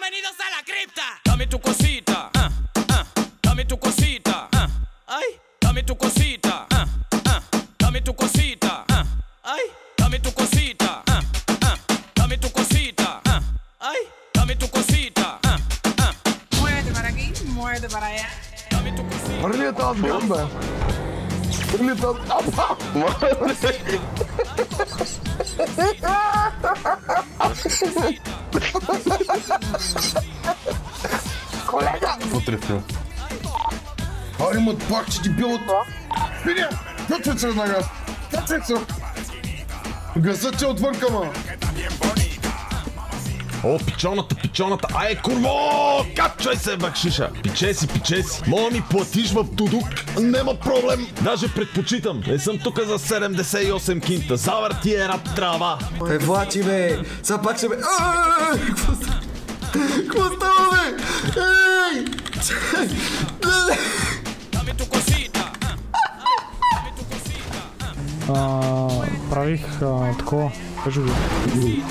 Bienvenidos a la cripta. Dame tu cosita, dame tu cosita, ay, dame tu cosita, dame tu cosita, ay, dame tu cosita, dame tu cosita, ay, dame tu cosita, Muévete para aquí, muévete para allá. dame tu cosita. Прилетал бомба. Прилетал. Опа! Колега! Потрепил. Ари му пак, че дебил. Спиня! Вътре се на газ! Вътре се! Газът е отвънка, ма! О, пичоната, ай, курво! Качвай се, бакшиша! Пиче си! Мога ми платиш в Дудук? Нема проблем! Даже предпочитам, не съм тука за 78 кинта, завърти една трава! Влачи, бе! Сега пак ще бе... Какво става, бе? Ей! Dame tu cosita. Правих такова. Кажу ви.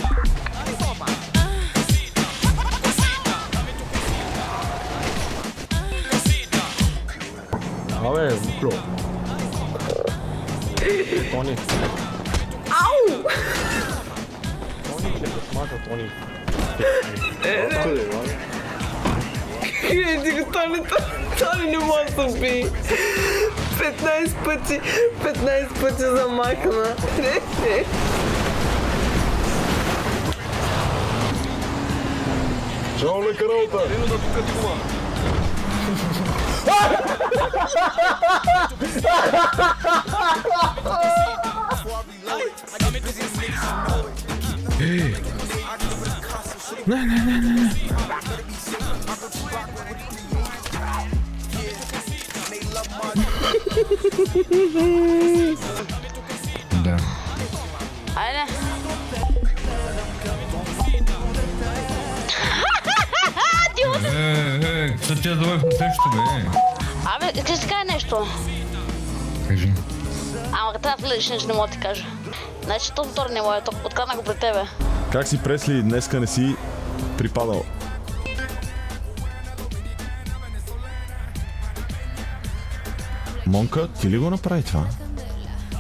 Абе, бро. Тони. Ау! Тони, ще посмака, Тони. Ти го Тони не може да спи. 15 пъти замахна. Чао, лека работа! Рино да тука тума! Не. Да. Айде. Са тя давах на следващото, бе. Абе, искаш да кажа нещо? Кажи. Ама трябва да влезеш, нещо не мога да ти кажа. Значи този мотор не мога, открадна го при тебе. Как си, Пресли, днеска не си припадал? Монка, ти ли го направи това?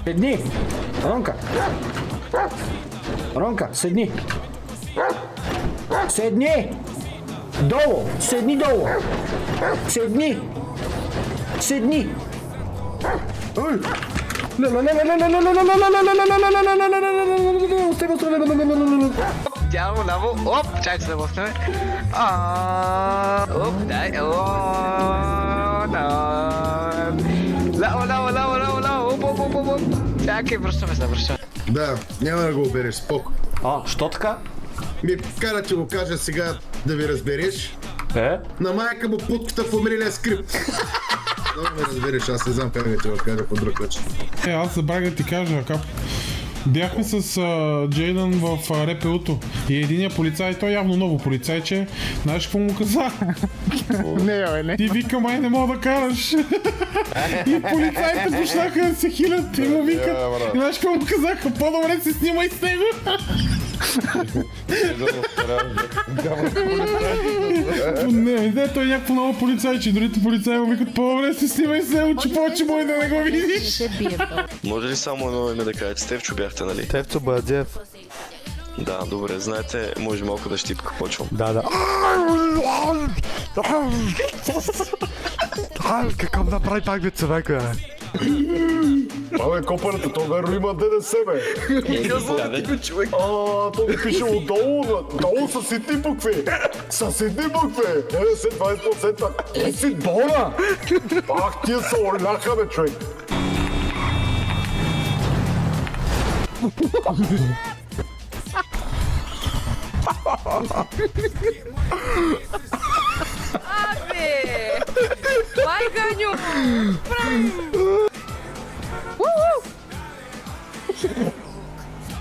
Седни! Ронка, седни! Седни! Долу! Седни долу! Седни! Тяло, ляво, оп, чай, че да блъснем. Оп, дай, ляво, оп. Чакай, връщаме се. Да, няма да го обереш, споко. Що така? Ми кара, че го кажа сега да ви разбереш. На майка му путката в умрелия скрипт. Много ме разбереш, аз не знам как да ти го кажа по друг начин. Аз забравих да ти кажа, Кап. Бяхме с Джейдън в РПУ-то и единия полицай, той явно ново полицайче, знаеш какво му каза? Не. Ти вика, май не мога да караш. И полицаите почнаха да се хилят и му викат. И знаеш какво му казаха? По-добре се снимай с него. Не, той е някакво ново полицайче. Другите полицаи му викат, по-добре се снимай с него, че повече мой да не го видиш. Може ли само едно име да кажете? Стевчо бяхте, нали? Тевчо Бадзев. Да, добре, знаете, може малко да щипка почвам. Да. Какъв направи пак бе човека, бе? Абе, копането, то верно има ДДС, бе. То ми пише отдолу, долу са ситни букви. Са ситни букви. 90-20%. Ти си бона. Пак тия са оляха, бе, човек. Абе! Байганю!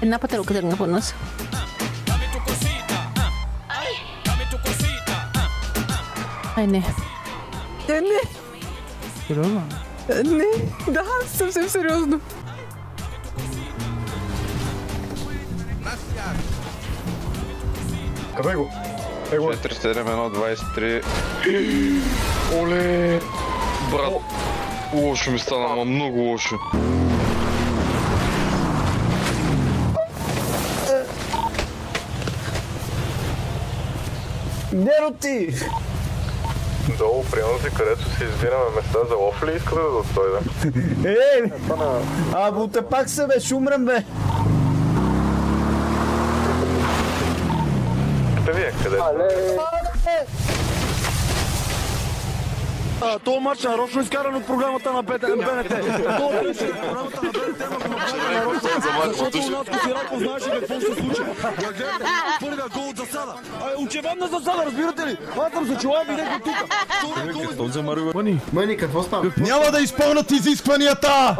Една пътелка тръгна по нас. Ай, не. Не. Сериозно? Не, да, съвсем сериозно. Къде го? 47123. Оле! Брат, лошо ми стана, ама много лошо. Не роти! Долу, приемате, където си избираме места за лов ли искате да дойде? Буте пак се бе, ще умрем бе! Къде вие? Къде? Това матч нарочно изкаран от програмата на БНТ. Това беше програмата на БНТ, защото Натко Сираков знаеше какво се случи. Първия гол от засада. Очевидна засада, разбирате ли? Хватам се чела и видях го тук. Мъни, какво става? Няма да изпълнят изискванията!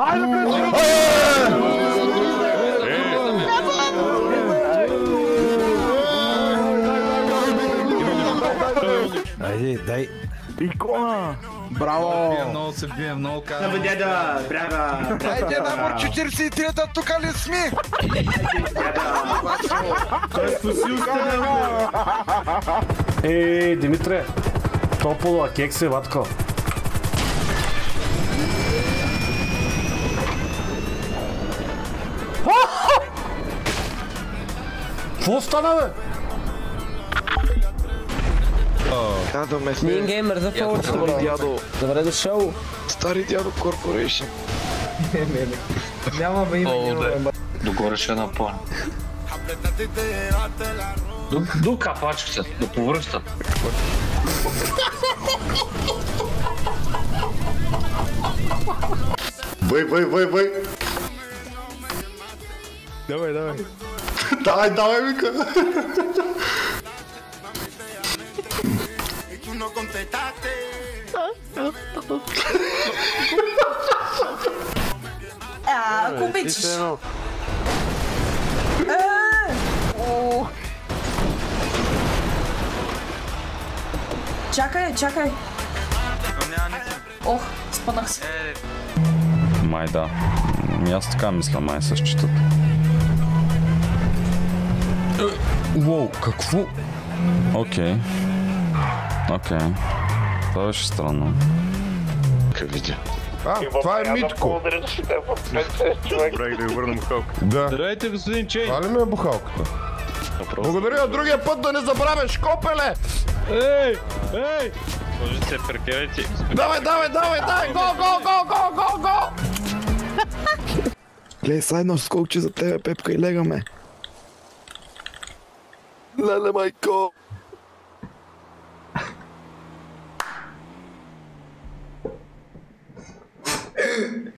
Айде, дай. Икона! Браво! Много се бие, много казва. Абе, дяда, бряга! Айде, набор 43-та, тук ли сме? Димитре, топло, кексе, ватко. Какво стана, бе? Нин геймер за форс, бро. Добре дошъл. Стари дядо Корпорейшн. Няма бе има. Догоре ще напълня. До капачката, да повръща. Бъй! Давай, вика! Ако обичаш. Чакай. Ох, спънах се. Май да. Аз така мисля, май се считат. Уоу, какво? Окей. Това беше странно. Как видя? Това е Митко. Добре, да ви върна бухалката. Да. Здравейте, господин Чейн. Това ли ми е бухалката? Благодаря, другия път да не забравяш, копеле! Ей! Може да се паркирайте. Давай! Го! Гледай, сайдно скокче за тебе, Пепка, и легаме. Леле, майко!